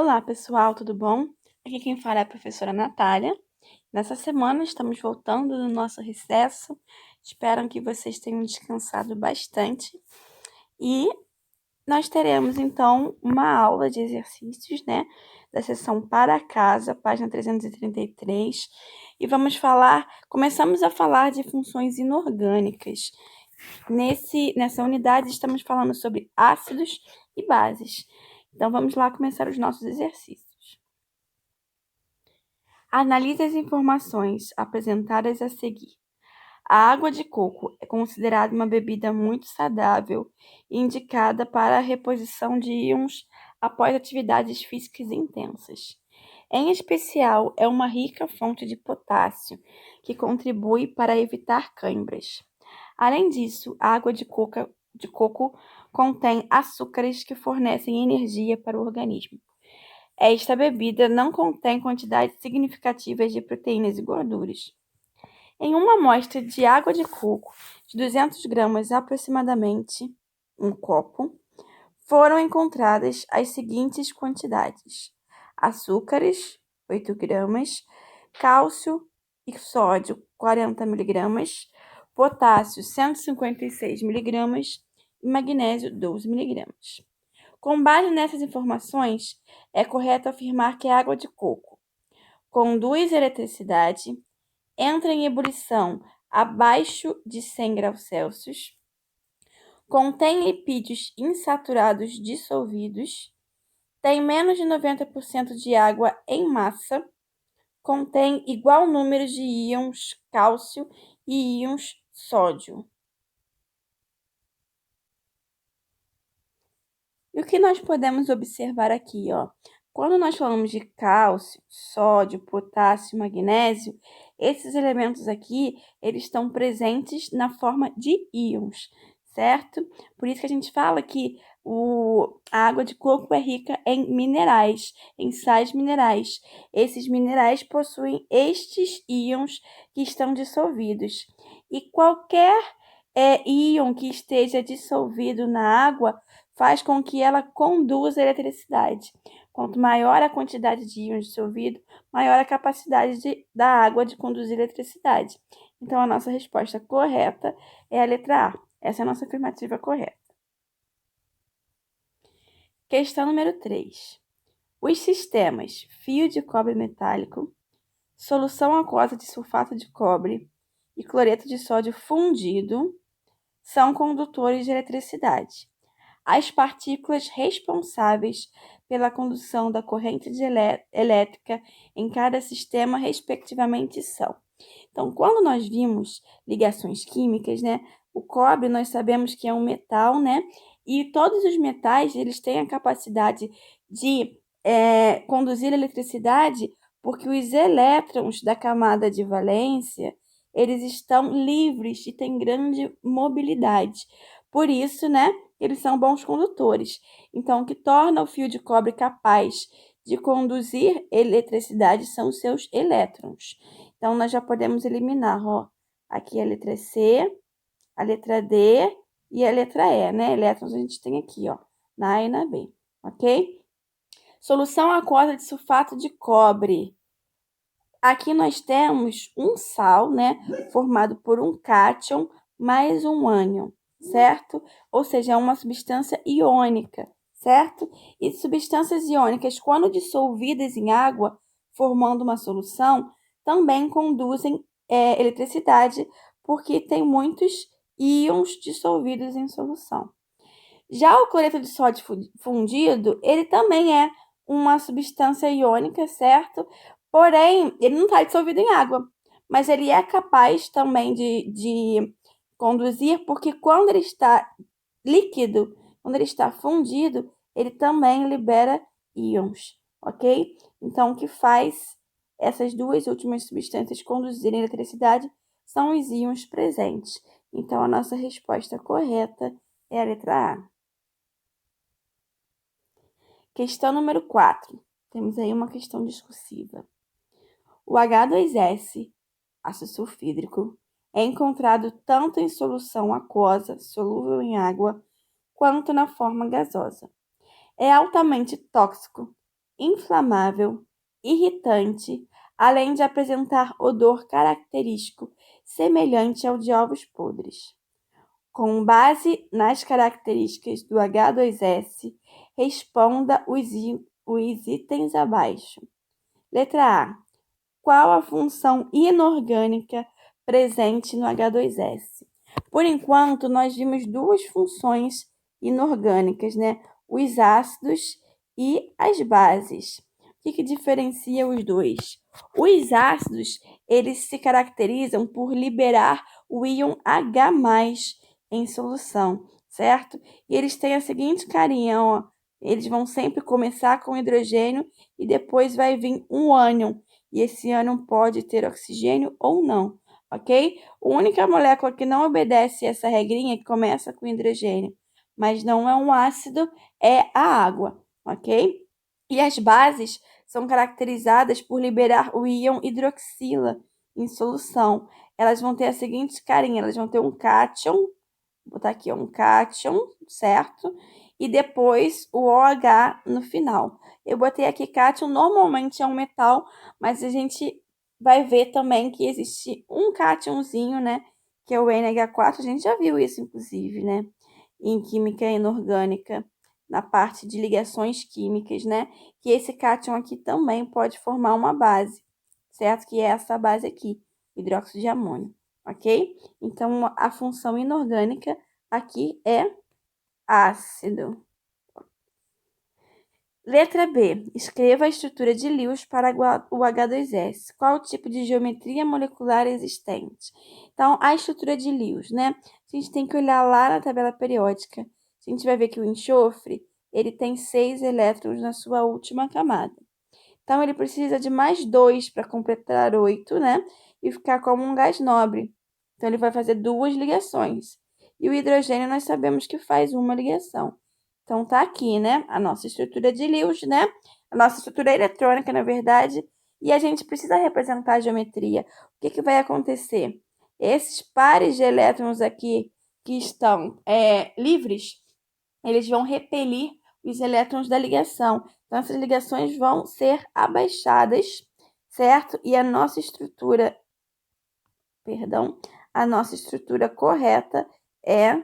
Olá, pessoal, tudo bom? Aqui quem fala é a professora Natália. Nessa semana estamos voltando do nosso recesso. Espero que vocês tenham descansado bastante. E nós teremos, então, uma aula de exercícios, né? Da seção Para Casa, página 333. E começamos a falar de funções inorgânicas. Nessa unidade, estamos falando sobre ácidos e bases. Então, vamos lá começar os nossos exercícios. Analise as informações apresentadas a seguir. A água de coco é considerada uma bebida muito saudável e indicada para a reposição de íons após atividades físicas intensas. Em especial, é uma rica fonte de potássio, que contribui para evitar câimbras. Além disso, a água de coco contém açúcares que fornecem energia para o organismo. Esta bebida não contém quantidades significativas de proteínas e gorduras. Em uma amostra de água de coco de 200 gramas aproximadamente, um copo, foram encontradas as seguintes quantidades: açúcares, 8 gramas, cálcio e sódio, 40 miligramas, potássio, 156 miligramas e magnésio, 12 miligramas. Com base nessas informações, é correto afirmar que a água de coco conduz eletricidade, entra em ebulição abaixo de 100 graus Celsius, contém lipídios insaturados dissolvidos, tem menos de 90% de água em massa, contém igual número de íons cálcio e íons sódio. E o que nós podemos observar aqui, ó? Quando nós falamos de cálcio, sódio, potássio, magnésio, esses elementos aqui, eles estão presentes na forma de íons, certo? Por isso que a gente fala que a água de coco é rica em minerais, em sais minerais. Esses minerais possuem estes íons que estão dissolvidos. E qualquer íon que esteja dissolvido na água faz com que ela conduza a eletricidade. Quanto maior a quantidade de íons dissolvido, maior a capacidade da água de conduzir eletricidade. Então, a nossa resposta correta é a letra A. Essa é a nossa afirmativa correta. Questão número 3. Os sistemas fio de cobre metálico, solução aquosa de sulfato de cobre e cloreto de sódio fundido são condutores de eletricidade. As partículas responsáveis pela condução da corrente elétrica em cada sistema, respectivamente, são. Então, quando nós vimos ligações químicas, né, o cobre nós sabemos que é um metal, né, e todos os metais eles têm a capacidade de conduzir eletricidade porque os elétrons da camada de valência eles estão livres e têm grande mobilidade. Por isso, né, eles são bons condutores. Então, o que torna o fio de cobre capaz de conduzir eletricidade são os seus elétrons. Então, nós já podemos eliminar, ó, aqui a letra C, a letra D e a letra E, né? Elétrons a gente tem aqui, ó, na A e na B, ok? Solução aquosa de sulfato de cobre. Aqui nós temos um sal, né, formado por um cátion mais um ânion, certo? Ou seja, é uma substância iônica, certo? E substâncias iônicas, quando dissolvidas em água, formando uma solução, também conduzem eletricidade, porque tem muitos íons dissolvidos em solução. Já o cloreto de sódio fundido, ele também é uma substância iônica, certo? Porém, ele não está dissolvido em água, mas ele é capaz também de conduzir, porque quando ele está líquido, quando ele está fundido, ele também libera íons, ok? Então, o que faz essas duas últimas substâncias conduzirem eletricidade são os íons presentes. Então, a nossa resposta correta é a letra A. Questão número 4. Temos aí uma questão discursiva. O H2S, ácido sulfídrico, é encontrado tanto em solução aquosa, solúvel em água, quanto na forma gasosa. É altamente tóxico inflamável, irritante, além de apresentar odor característico semelhante ao de ovos podres. Com base nas características do H2S, responda os itens abaixo. Letra A. Qual a função inorgânica presente no H2S? Por enquanto, nós vimos duas funções inorgânicas, né? Os ácidos e as bases. O que diferencia os dois? Os ácidos, eles se caracterizam por liberar o íon H+ em solução, certo? E eles têm a seguinte carinha, ó. Eles vão sempre começar com hidrogênio e depois vai vir um ânion. E esse ânion pode ter oxigênio ou não, ok? A única molécula que não obedece essa regrinha que começa com hidrogênio, mas não é um ácido, é a água, ok? E as bases são caracterizadas por liberar o íon hidroxila em solução. Elas vão ter a seguinte carinha, elas vão ter um cátion, vou botar aqui um cátion, certo? E depois o OH no final. Eu botei aqui cátion, normalmente é um metal, mas a gente vai ver também que existe um cátionzinho, né? Que é o NH4, a gente já viu isso, inclusive, né? Em química inorgânica, na parte de ligações químicas, né? Que esse cátion aqui também pode formar uma base, certo? Que é essa base aqui, hidróxido de amônio, ok? Então, a função inorgânica aqui é ácido. Letra B. Escreva a estrutura de Lewis para o H2S. Qual o tipo de geometria molecular existente? Então, a estrutura de Lewis, né? A gente tem que olhar lá na tabela periódica. A gente vai ver que o enxofre, ele tem 6 elétrons na sua última camada. Então, ele precisa de mais 2 para completar 8, né? E ficar como um gás nobre. Então, ele vai fazer 2 ligações. E o hidrogênio, nós sabemos que faz uma ligação. Então, tá aqui, né? A nossa estrutura de Lewis, né? A nossa estrutura eletrônica, na verdade. E a gente precisa representar a geometria. O que vai acontecer? Esses pares de elétrons aqui que estão livres, eles vão repelir os elétrons da ligação. Então, essas ligações vão ser abaixadas, certo? E a nossa estrutura correta é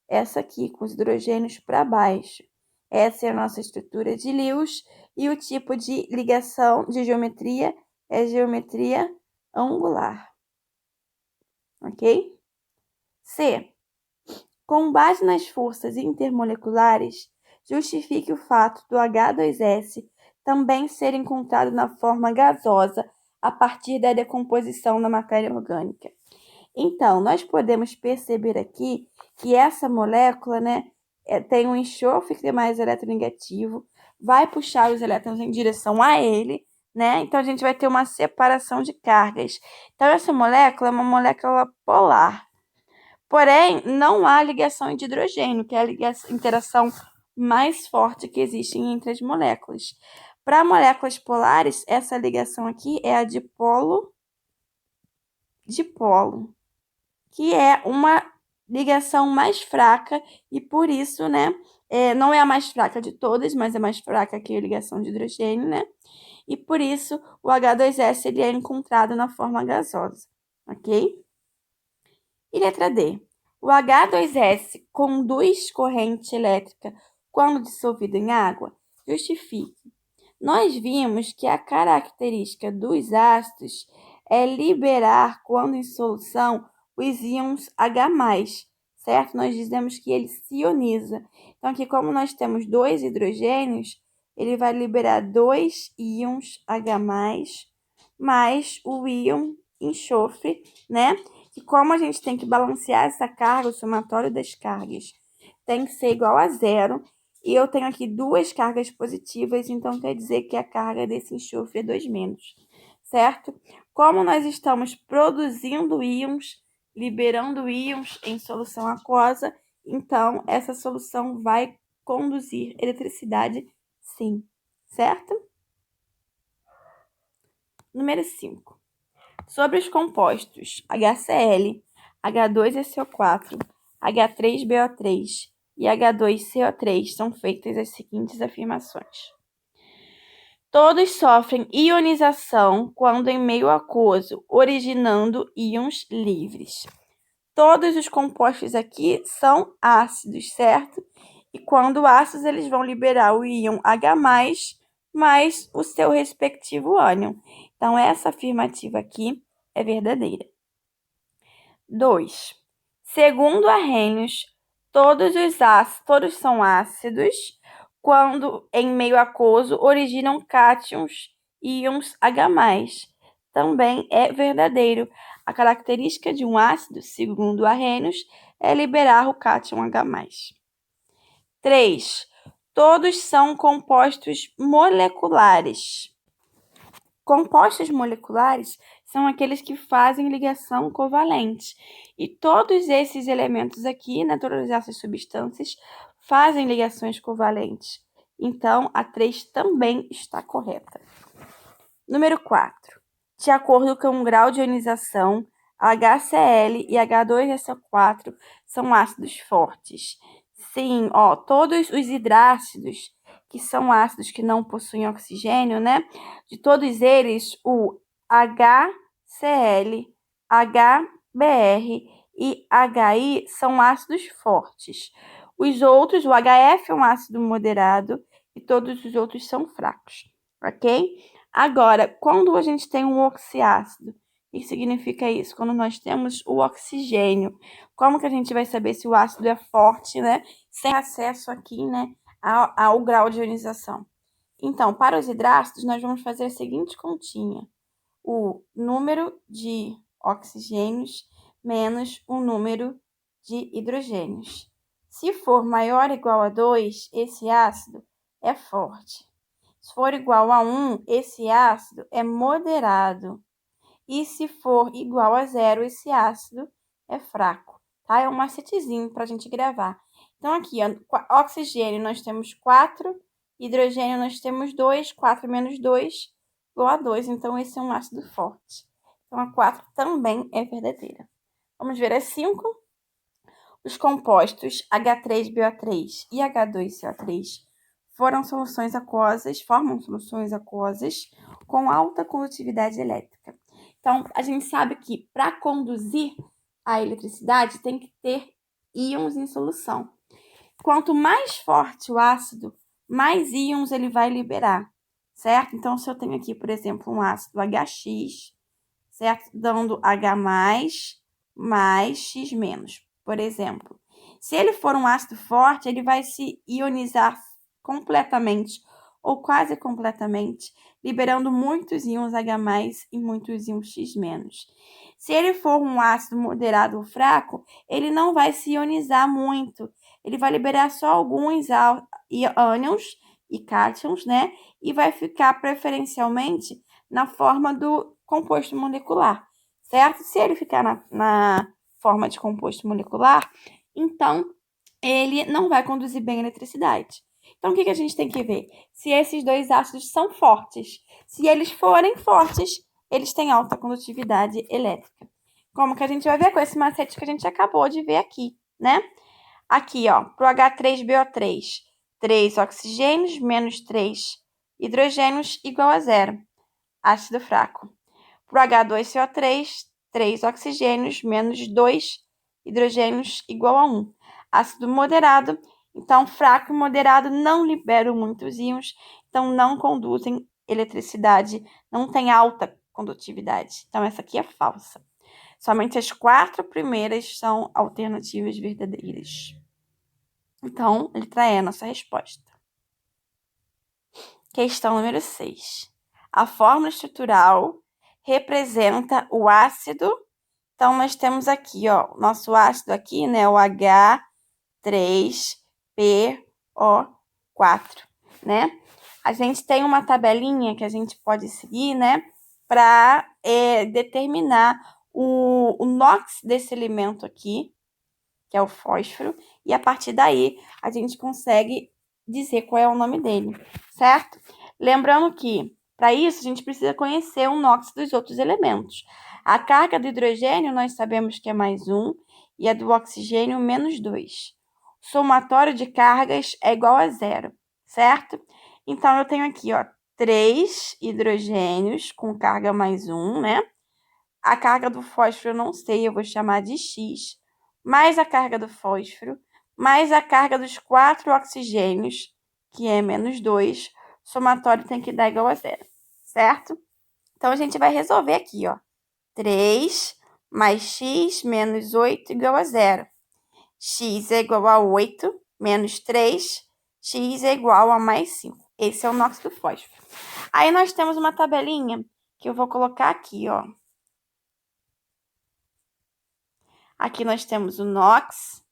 essa aqui, com os hidrogênios para baixo. Essa é a nossa estrutura de Lewis e o tipo de ligação de geometria é geometria angular. Ok? C. Com base nas forças intermoleculares, justifique o fato do H2S também ser encontrado na forma gasosa a partir da decomposição da matéria orgânica. Então, nós podemos perceber aqui que essa molécula, né, tem um enxofre que é mais eletronegativo, vai puxar os elétrons em direção a ele, né? Então, a gente vai ter uma separação de cargas. Então, essa molécula é uma molécula polar. Porém, não há ligação de hidrogênio, que é a interação mais forte que existe entre as moléculas. Para moléculas polares, essa ligação aqui é a dipolo, que é uma ligação mais fraca e por isso, né, não é a mais fraca de todas, mas é mais fraca que a ligação de hidrogênio, né? E por isso o H2S ele é encontrado na forma gasosa, ok? E letra D. O H2S conduz corrente elétrica quando dissolvido em água? Justifique. Nós vimos que a característica dos ácidos é liberar, quando em solução, os íons H+, certo? Nós dizemos que ele se ioniza. Então, aqui, como nós temos 2 hidrogênios, ele vai liberar 2 íons H+, mais o íon enxofre, né? E como a gente tem que balancear essa carga, o somatório das cargas tem que ser igual a 0. E eu tenho aqui 2 cargas positivas, então quer dizer que a carga desse enxofre é 2-, certo? Como nós estamos produzindo íons, liberando íons em solução aquosa, então essa solução vai conduzir eletricidade sim, certo? Número 5. Sobre os compostos HCl, H2SO4, H3BO3 e H2CO3 são feitas as seguintes afirmações. Todos sofrem ionização quando em meio aquoso, originando íons livres. Todos os compostos aqui são ácidos, certo? E quando ácidos, eles vão liberar o íon H+, mais o seu respectivo ânion. Então, essa afirmativa aqui é verdadeira. 2. Segundo Arrhenius, todos são ácidos quando em meio aquoso originam cátions e íons H+. Também é verdadeiro. A característica de um ácido, segundo Arrhenius, é liberar o cátion H+. 3. Todos são compostos moleculares. Compostos moleculares são aqueles que fazem ligação covalente. E todos esses elementos aqui, todas essas substâncias, fazem ligações covalentes. Então, a 3 também está correta. Número 4. De acordo com o grau de ionização, HCl e H2SO4 são ácidos fortes. Sim, todos os hidrácidos, que são ácidos que não possuem oxigênio, de todos eles, o HCl, HBr e HI são ácidos fortes. Os outros, o HF é um ácido moderado e todos os outros são fracos, ok? Agora, quando a gente tem um oxiácido, o que significa isso? Quando nós temos o oxigênio, como que a gente vai saber se o ácido é forte, sem acesso aqui, ao grau de ionização? Então, para os hidrácidos, nós vamos fazer a seguinte continha. O número de oxigênios menos o número de hidrogênios. Se for maior ou igual a 2, esse ácido é forte. Se for igual a 1, esse ácido é moderado. E se for igual a 0, esse ácido é fraco, tá? É um macetezinho para a gente gravar. Então, aqui, oxigênio nós temos 4, hidrogênio nós temos 2, 4 menos 2 igual a 2. Então, esse é um ácido forte. Então, a 4 também é verdadeira. Vamos ver a 5. Os compostos H3BO3 e H2CO3 formam soluções aquosas com alta condutividade elétrica. Então, a gente sabe que para conduzir a eletricidade tem que ter íons em solução. Quanto mais forte o ácido, mais íons ele vai liberar, certo? Então, se eu tenho aqui, por exemplo, um ácido HX, certo? Dando H+, mais X-, por exemplo. Se ele for um ácido forte, ele vai se ionizar completamente ou quase completamente, liberando muitos íons H+, e muitos íons X-. Se ele for um ácido moderado ou fraco, ele não vai se ionizar muito. Ele vai liberar só alguns ânions e cátions, e vai ficar preferencialmente na forma do composto molecular, certo? Se ele ficar na forma de composto molecular, então ele não vai conduzir bem a eletricidade. Então, o que a gente tem que ver? Se esses dois ácidos são fortes. Se eles forem fortes, eles têm alta condutividade elétrica. Como que a gente vai ver? Com esse macete que a gente acabou de ver aqui, Aqui, pro H3BO3, 3 oxigênios menos 3 hidrogênios igual a 0. Ácido fraco. Pro H2CO3, 3 oxigênios menos 2 hidrogênios igual a 1. Ácido moderado. Então, fraco e moderado não liberam muitos íons, então não conduzem eletricidade, não tem alta condutividade. Então, essa aqui é falsa. Somente as 4 primeiras são alternativas verdadeiras. Então, letra E é a nossa resposta. Questão número 6. A fórmula estrutural representa o ácido. Então, nós temos aqui, o nosso ácido aqui, o H3PO4, A gente tem uma tabelinha que a gente pode seguir, para determinar o NOx desse elemento aqui, que é o fósforo, e a partir daí a gente consegue dizer qual é o nome dele, certo? Lembrando que, para isso, a gente precisa conhecer o NOx dos outros elementos. A carga do hidrogênio nós sabemos que é +1 e a do oxigênio -2. O somatório de cargas é igual a 0, certo? Então, eu tenho aqui, 3 hidrogênios com carga mais 1, né? A carga do fósforo eu não sei, eu vou chamar de X, mais a carga do fósforo, mais a carga dos 4 oxigênios, que é menos 2, somatório tem que dar igual a 0, certo? Então, a gente vai resolver aqui, ó. 3 mais X menos 8 igual a 0. X é igual a 8 menos 3, X é igual a mais 5. Esse é o NOx do fósforo. Aí, nós temos uma tabelinha que eu vou colocar aqui, ó. Aqui nós temos o NOx,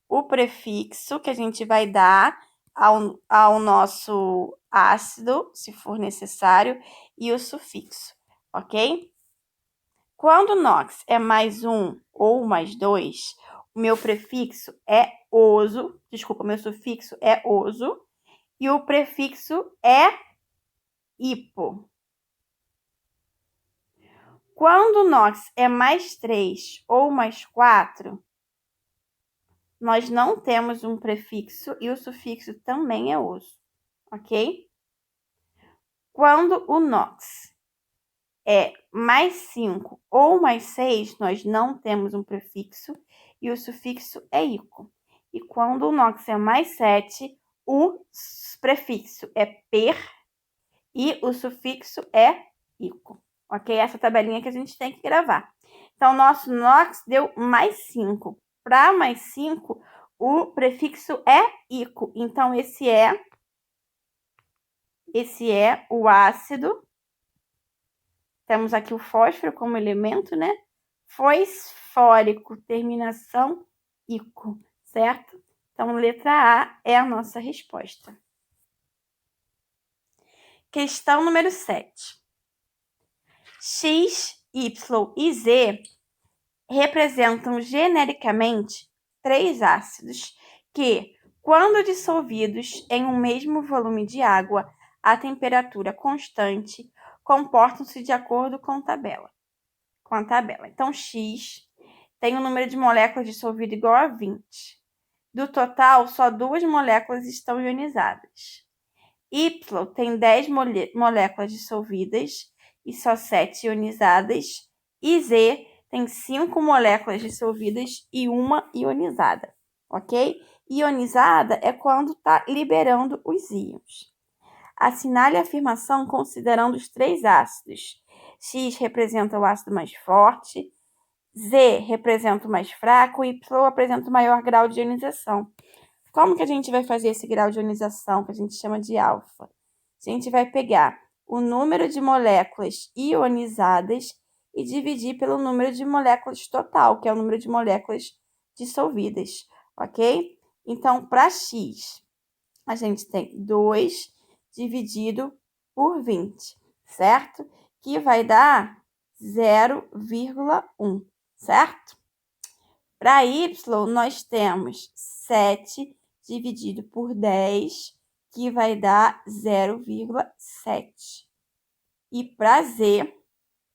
o prefixo que a gente vai dar ao nosso ácido, se for necessário, e o sufixo, ok? Quando o NOx é mais 1 ou mais 2, o meu prefixo é oso, desculpa, meu sufixo é oso, e o prefixo é hipo. Quando o NOx é mais 3 ou mais 4, nós não temos um prefixo e o sufixo também é oso, ok? Quando o NOx é mais 5 ou mais 6, nós não temos um prefixo e o sufixo é ico. E quando o NOx é mais 7, o prefixo é per e o sufixo é ico, ok? Essa tabelinha que a gente tem que gravar. Então, nosso NOx deu mais 5. Para mais 5, o prefixo é ico. Então, esse é o ácido. Temos aqui o fósforo como elemento, né? Fosfórico, terminação ico, certo? Então, letra A é a nossa resposta. Questão número 7. X, Y e Z representam genericamente 3 ácidos que, quando dissolvidos em um mesmo volume de água a temperatura constante, comportam-se de acordo com a tabela. Então, X tem um número de moléculas dissolvido igual a 20. Do total, só 2 moléculas estão ionizadas. Y tem 10 moléculas dissolvidas e só 7 ionizadas. E Z tem 5 moléculas dissolvidas e 1 ionizada, ok? Ionizada é quando está liberando os íons. Assinale a afirmação considerando os 3 ácidos. X representa o ácido mais forte, Z representa o mais fraco e Y apresenta o maior grau de ionização. Como que a gente vai fazer esse grau de ionização, que a gente chama de alfa? A gente vai pegar o número de moléculas ionizadas e dividir pelo número de moléculas total, que é o número de moléculas dissolvidas, ok? Então, para X, a gente tem 2 dividido por 20, certo? Que vai dar 0,1, certo? Para Y, nós temos 7 dividido por 10, que vai dar 0,7. E para Z,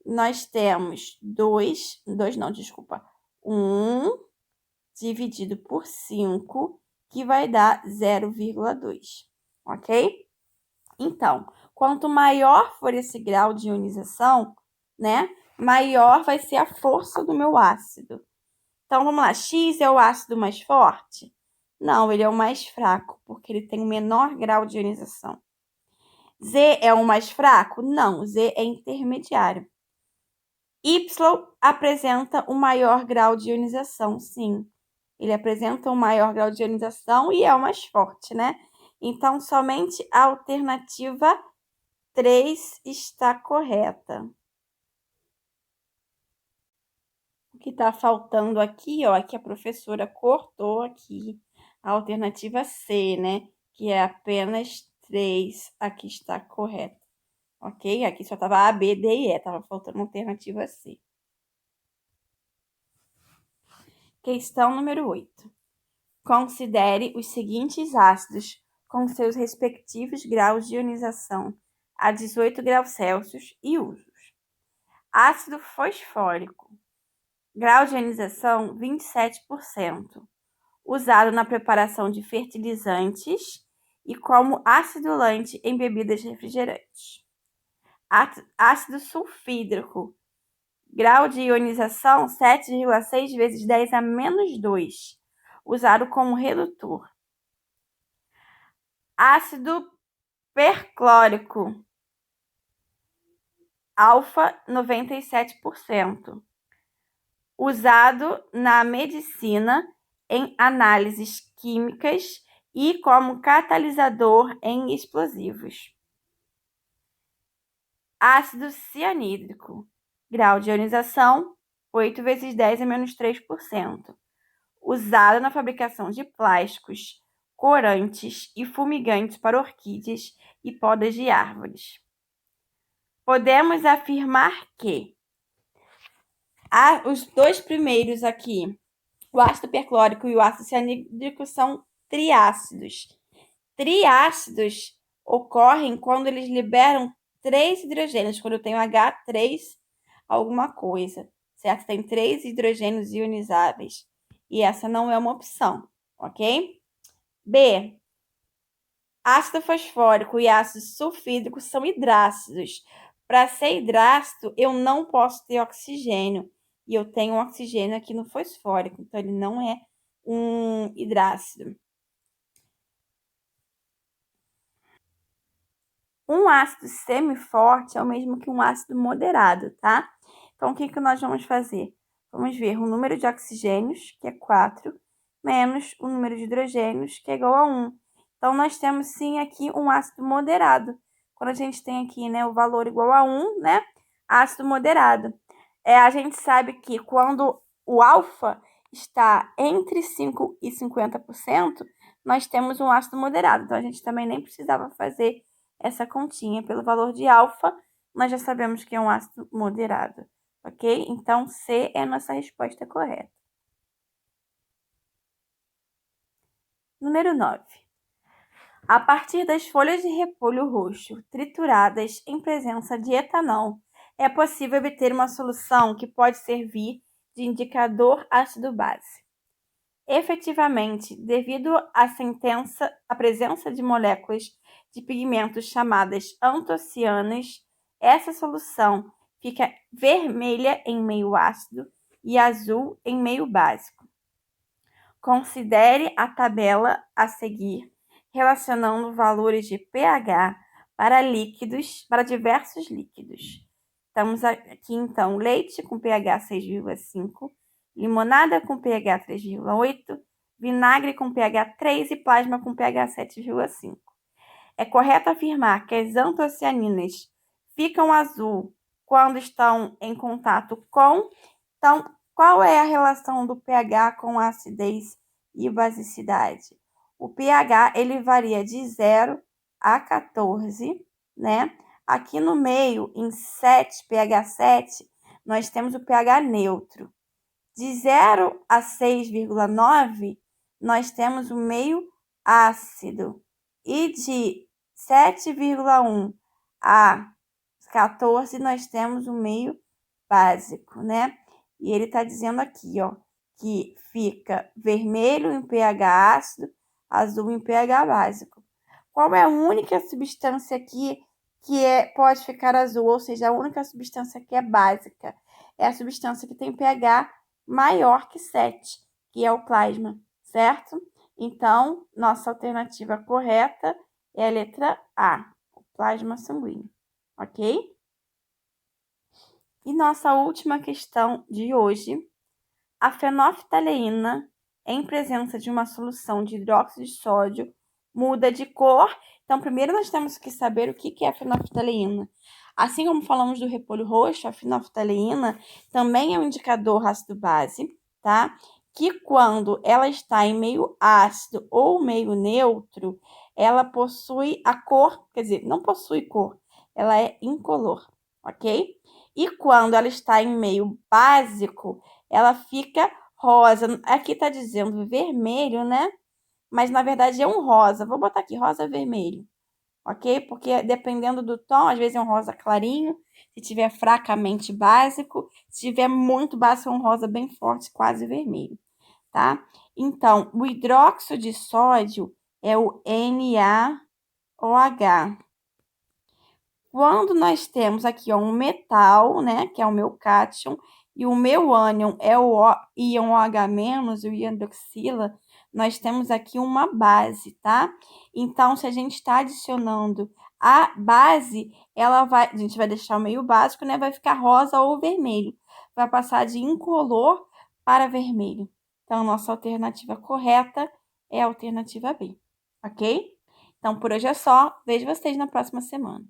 nós temos 1 dividido por 5, que vai dar 0,2, ok? Então, quanto maior for esse grau de ionização, né, maior vai ser a força do meu ácido. Então, vamos lá. X é o ácido mais forte? Não, ele é o mais fraco, porque ele tem o menor grau de ionização. Z é o mais fraco? Não, Z é intermediário. Y apresenta o maior grau de ionização, sim. Ele apresenta o maior grau de ionização e é o mais forte, né? Então, somente a alternativa 3 está correta. O que está faltando aqui, ó, é que a professora cortou aqui a alternativa C, né? Que é apenas 3. Aqui está correto. Ok? Aqui só estava A, B, D e E. Estava faltando a alternativa C. Questão número 8. Considere os seguintes ácidos com seus respectivos graus de ionização a 18 graus Celsius e usos. Ácido fosfórico. Grau de ionização 27%. Usado na preparação de fertilizantes e como acidulante em bebidas refrigerantes. Ácido sulfídrico, grau de ionização 7,6 vezes 10 a menos 2, usado como redutor. Ácido perclórico, alfa 97%, usado na medicina em análises químicas e como catalisador em explosivos. Ácido cianídrico, grau de ionização 8 vezes 10 a menos 3%, usado na fabricação de plásticos, corantes e fumigantes para orquídeas e podas de árvores. Podemos afirmar que os dois primeiros aqui, o ácido perclórico e o ácido cianídrico, são triácidos. Triácidos ocorrem quando eles liberam 3 hidrogênios, quando eu tenho H3 alguma coisa, certo? Tem 3 hidrogênios ionizáveis. E essa não é uma opção, ok? B. Ácido fosfórico e ácido sulfídrico são hidrácidos. Para ser hidrácido, eu não posso ter oxigênio. E eu tenho um oxigênio aqui no fosfórico, então ele não é um hidrácido. Um ácido semiforte é o mesmo que um ácido moderado, tá? Então, o que nós vamos fazer? Vamos ver o número de oxigênios, que é 4, menos o número de hidrogênios, que é igual a 1. Então, nós temos sim aqui um ácido moderado. Quando a gente tem aqui, né, o valor igual a 1, né, ácido moderado. A gente sabe que quando o alfa está entre 5 e 50%, nós temos um ácido moderado. Então, a gente também nem precisava fazer essa continha. Pelo valor de alfa, nós já sabemos que é um ácido moderado, ok? Então, C é a nossa resposta correta. Número 9. A partir das folhas de repolho roxo trituradas em presença de etanol, é possível obter uma solução que pode servir de indicador ácido-base. Efetivamente, devido à presença de moléculas de pigmentos chamadas antocianas, essa solução fica vermelha em meio ácido e azul em meio básico. Considere a tabela a seguir, relacionando valores de pH para diversos líquidos. Estamos aqui, então, leite com pH 6,5, limonada com pH 3,8, vinagre com pH 3 e plasma com pH 7,5. É correto afirmar que as antocianinas ficam azul quando estão em contato com... Então, qual é a relação do pH com a acidez e basicidade? O pH, ele varia de 0 a 14, né? Aqui no meio, em 7, pH 7, nós temos o pH neutro. De 0 a 6,9, nós temos o meio ácido. E de 7,1 a 14, nós temos o meio básico, né? E ele está dizendo aqui, ó, que fica vermelho em pH ácido, azul em pH básico. Qual é a única substância aqui que pode ficar azul, ou seja, a única substância que é básica? É a substância que tem pH maior que 7, que é o plasma, certo? Então, nossa alternativa correta é a letra A, o plasma sanguíneo, ok? E nossa última questão de hoje, a fenolftaleína, em presença de uma solução de hidróxido de sódio, muda de cor. Então, primeiro nós temos que saber o que é a fenolftaleína. Assim como falamos do repolho roxo, a fenolftaleína também é um indicador ácido-base, tá? Que quando ela está em meio ácido ou meio neutro, ela possui a cor, quer dizer, não possui cor, ela é incolor, ok? E quando ela está em meio básico, ela fica rosa. Aqui está dizendo vermelho, né? Mas na verdade é um rosa. Vou botar aqui rosa vermelho, ok? Porque dependendo do tom, às vezes é um rosa clarinho, se tiver fracamente básico, se tiver muito básico, é um rosa bem forte, quase vermelho, tá? Então, o hidróxido de sódio é o NaOH. Quando nós temos aqui ó, um metal, né, que é o meu cátion, e o meu ânion é o íon OH-, o íon hidroxila, nós temos aqui uma base, tá? Então, se a gente está adicionando a base, a gente vai deixar o meio básico, né? Vai ficar rosa ou vermelho. Vai passar de incolor para vermelho. Então, nossa alternativa correta é a alternativa B, ok? Então, por hoje é só. Vejo vocês na próxima semana.